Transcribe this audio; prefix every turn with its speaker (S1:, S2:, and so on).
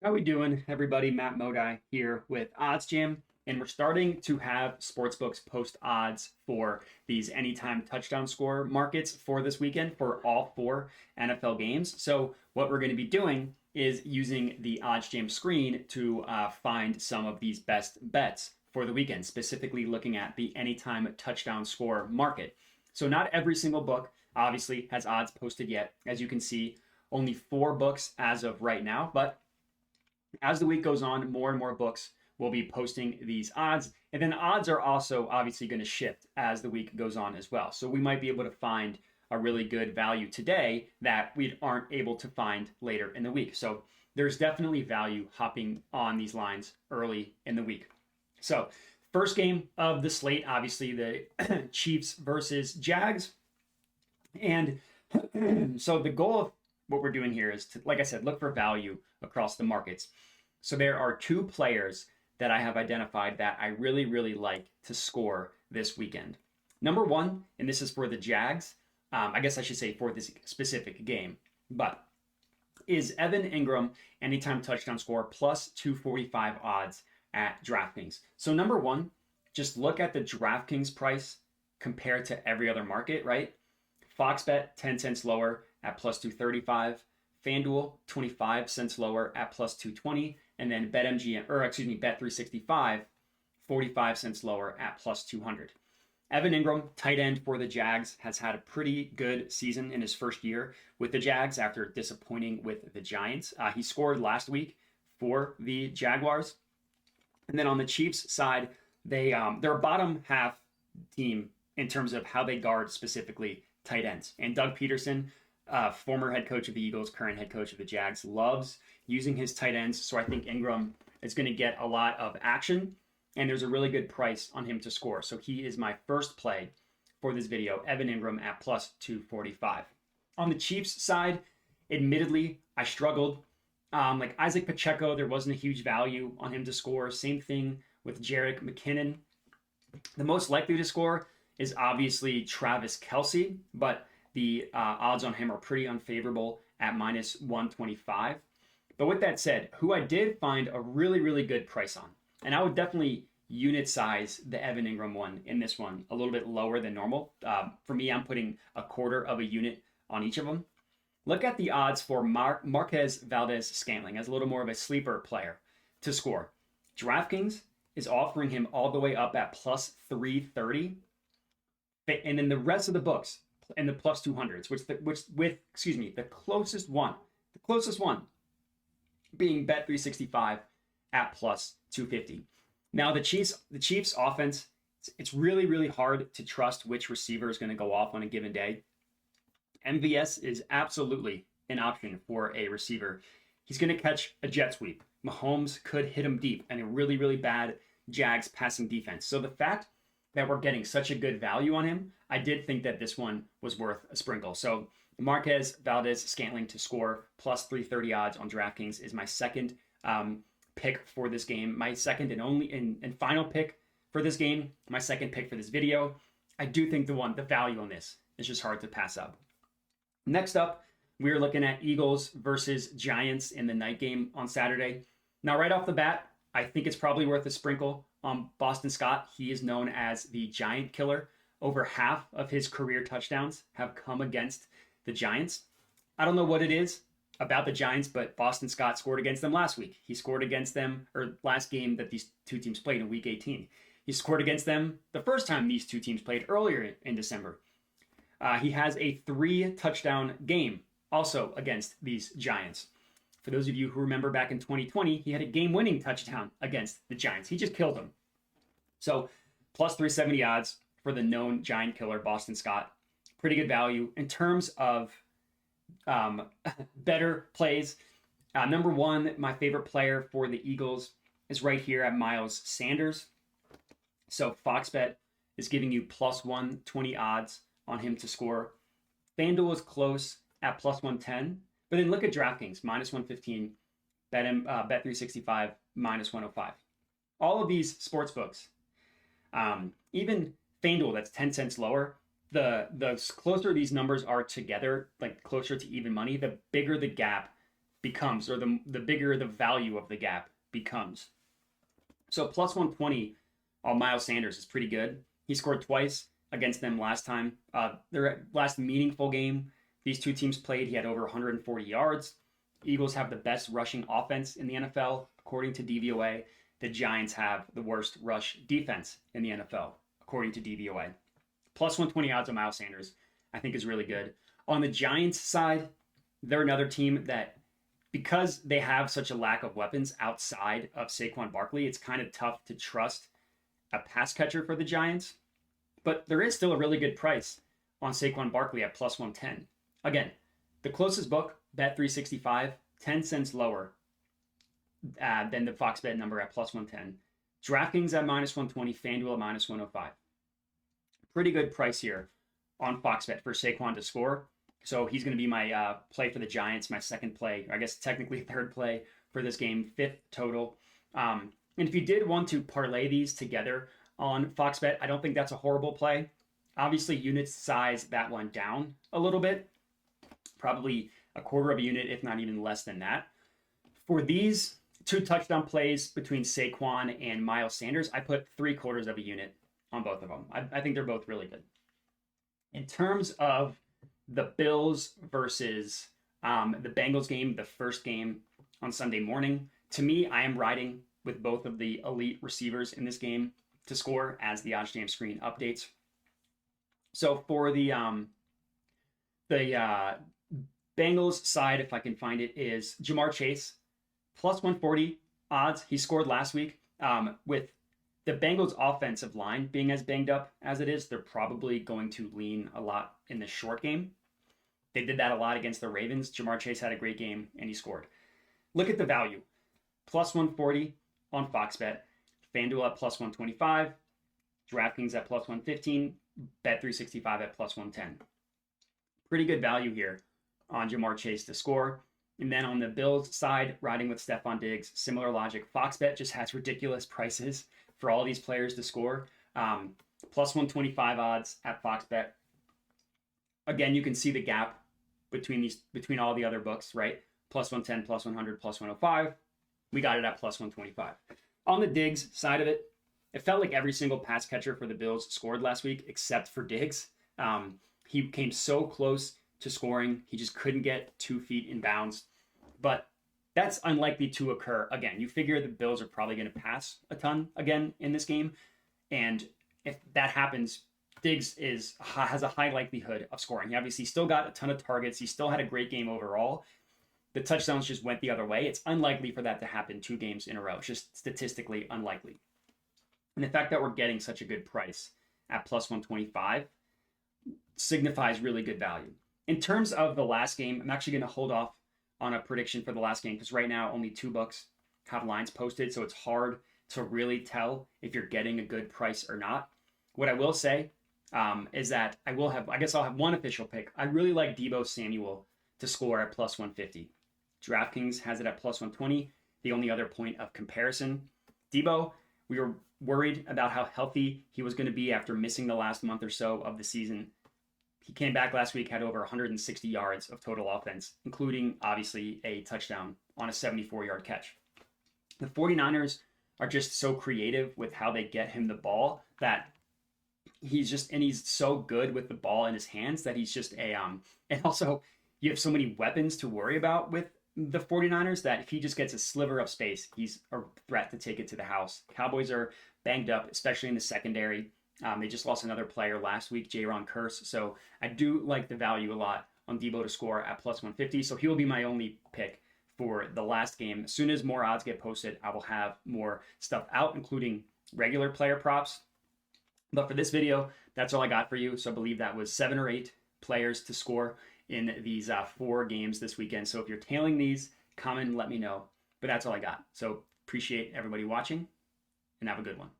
S1: How we doing, everybody? Matt Modi here with OddsJam, and we're starting to have sportsbooks post odds for these anytime touchdown score markets for this weekend for all four NFL games. So what we're going to be doing is using the OddsJam screen to find some of these best bets for the weekend, specifically looking at the anytime touchdown score market. So not every single book obviously has odds posted yet. As you can see, only four books as of right now, but as the week goes on, more and more books will be posting these odds. And then odds are also obviously going to shift as the week goes on as well. So we might be able to find a really good value today that we aren't able to find later in the week. So there's definitely value hopping on these lines early in the week. So, first game of the slate, obviously the Chiefs versus Jags. And so the goal of what we're doing here is to, like I said, look for value across the markets. So there are two players that I have identified that I really, really like to score this weekend. Number one, and this is for the Jags, I guess I should say for this specific game, but is Evan Ingram anytime touchdown score plus 245 odds at DraftKings. So number one, just look at the DraftKings price compared to every other market, right? Fox Bet 10 cents lower at plus 235, FanDuel 25 cents lower at plus 220, and then Bet365 45 cents lower at plus 200. Evan Ingram, tight end for the Jags, has had a pretty good season in his first year with the Jags after disappointing with the Giants. He scored last week for the Jaguars. And then on the Chiefs side, they're a bottom half team in terms of how they guard specifically tight ends. And Doug Peterson, former head coach of the Eagles, current head coach of the Jags, loves using his tight ends. So I think Ingram is going to get a lot of action, and there's a really good price on him to score. So he is my first play for this video, Evan Ingram at plus 245. On the Chiefs side, admittedly, I struggled. Like Isaac Pacheco, there wasn't a huge value on him to score. Same thing with Jerick McKinnon. The most likely to score is obviously Travis Kelce, but the odds on him are pretty unfavorable at minus 125. But with that said, who I did find a really, really good price on, and I would definitely unit size the Evan Ingram one in this one a little bit lower than normal. For me, I'm putting a quarter of a unit on each of them. Look at the odds for Marquez Valdez-Scantling as a little more of a sleeper player to score. DraftKings is offering him all the way up at plus 330. And then the rest of the books in the plus 200s, the closest one being Bet365 at plus 250. Now the Chiefs offense, it's really, really hard to trust which receiver is going to go off on a given day. MVS is absolutely an option for a receiver. He's going to catch a jet sweep. Mahomes could hit him deep and a really, really bad Jags passing defense. So the fact that we're getting such a good value on him, I did think that this one was worth a sprinkle. So Marquez Valdez-Scantling to score plus 330 odds on DraftKings is my second pick for this game. My second and only and final pick for this game. My second pick for this video. I do think the value on this is just hard to pass up. Next up, we're looking at Eagles versus Giants in the night game on Saturday. Now, right off the bat, I think it's probably worth a sprinkle on Boston Scott. He is known as the Giant Killer. Over half of his career touchdowns have come against the Giants. I don't know what it is about the Giants, but Boston Scott scored against them last week. He scored against them, or last game that these two teams played in Week 18. He scored against them the first time these two teams played earlier in December. He has a 3-touchdown game also against these Giants. For those of you who remember back in 2020, he had a game-winning touchdown against the Giants. He just killed them. So plus 370 odds for the known Giant Killer, Boston Scott. Pretty good value. In terms of better plays, number one, my favorite player for the Eagles is right here at Miles Sanders. So Fox Bet is giving you plus 120 odds on him to score. FanDuel is close at plus 110. But then look at DraftKings, minus 115, Bet365, minus 105. All of these sports books, even FanDuel, that's 10 cents lower, the closer these numbers are together, like closer to even money, the bigger the gap becomes, or the bigger the value of the gap becomes. So plus 120 on Miles Sanders is pretty good. He scored twice against them last time. Their last meaningful game these two teams played, he had over 140 yards. Eagles have the best rushing offense in the NFL, according to DVOA. The Giants have the worst rush defense in the NFL, according to DVOA. Plus 120 odds on Miles Sanders, I think, is really good. On the Giants side, they're another team that, because they have such a lack of weapons outside of Saquon Barkley, it's kind of tough to trust a pass catcher for the Giants. But there is still a really good price on Saquon Barkley at plus 110. Again, the closest book, Bet365, 10 cents lower than the Fox Bet number at plus 110. DraftKings at minus 120, FanDuel at minus 105. Pretty good price here on Fox Bet for Saquon to score. So he's going to be my play for the Giants, my second play, I guess technically third play for this game, fifth total. And if you did want to parlay these together on Fox Bet, I don't think that's a horrible play. Obviously, units size that one down a little bit, probably a quarter of a unit, if not even less than that. For these two touchdown plays between Saquon and Miles Sanders, I put 3/4 of a unit on both of them. I think they're both really good. In terms of the Bills versus the Bengals game, the first game on Sunday morning, to me, I am riding with both of the elite receivers in this game to score as the OddsJam screen updates. So for the Bengals side, if I can find it, is Jamar Chase, plus 140 odds. He scored last week. With the Bengals offensive line being as banged up as it is, they're probably going to lean a lot in the short game. They did that a lot against the Ravens. Jamar Chase had a great game and he scored. Look at the value. Plus 140 on Fox Bet. FanDuel at plus 125. DraftKings at plus 115. Bet365 at plus 110. Pretty good value here on Jamar Chase to score. And then on the Bills side, riding with Stephon Diggs, similar logic. Fox Bet just has ridiculous prices for all these players to score. Plus 125 odds at Fox Bet. Again, you can see the gap between all the other books, right? Plus 110, plus 100, plus 105. We got it at plus 125. On the Diggs side of it, it felt like every single pass catcher for the Bills scored last week except for Diggs. He came so close to scoring. He just couldn't get 2 feet in bounds. But that's unlikely to occur again. You figure the Bills are probably going to pass a ton again in this game. And if that happens, Diggs has a high likelihood of scoring. He obviously still got a ton of targets. He still had a great game overall. The touchdowns just went the other way. It's unlikely for that to happen 2 games in a row. It's just statistically unlikely. And the fact that we're getting such a good price at plus 125 signifies really good value. In terms of the last game, I'm actually going to hold off on a prediction for the last game because right now only 2 books have lines posted, so it's hard to really tell if you're getting a good price or not. What I will say is that I'll have one official pick. I really like Deebo Samuel to score at plus 150. DraftKings has it at plus 120, the only other point of comparison. Deebo, we were worried about how healthy he was going to be after missing the last month or so of the season. He came back last week, had over 160 yards of total offense, including, obviously, a touchdown on a 74-yard catch. The 49ers are just so creative with how they get him the ball that he's so good with the ball in his hands that he's just and also you have so many weapons to worry about with the 49ers that if he just gets a sliver of space, he's a threat to take it to the house. Cowboys are banged up, especially in the secondary. They just lost another player last week, Jaron Kearse. So I do like the value a lot on Deebo to score at plus 150. So he will be my only pick for the last game. As soon as more odds get posted, I will have more stuff out, including regular player props. But for this video, that's all I got for you. So I believe that was 7 or 8 players to score in these 4 games this weekend. So if you're tailing these, comment and let me know. But that's all I got. So appreciate everybody watching and have a good one.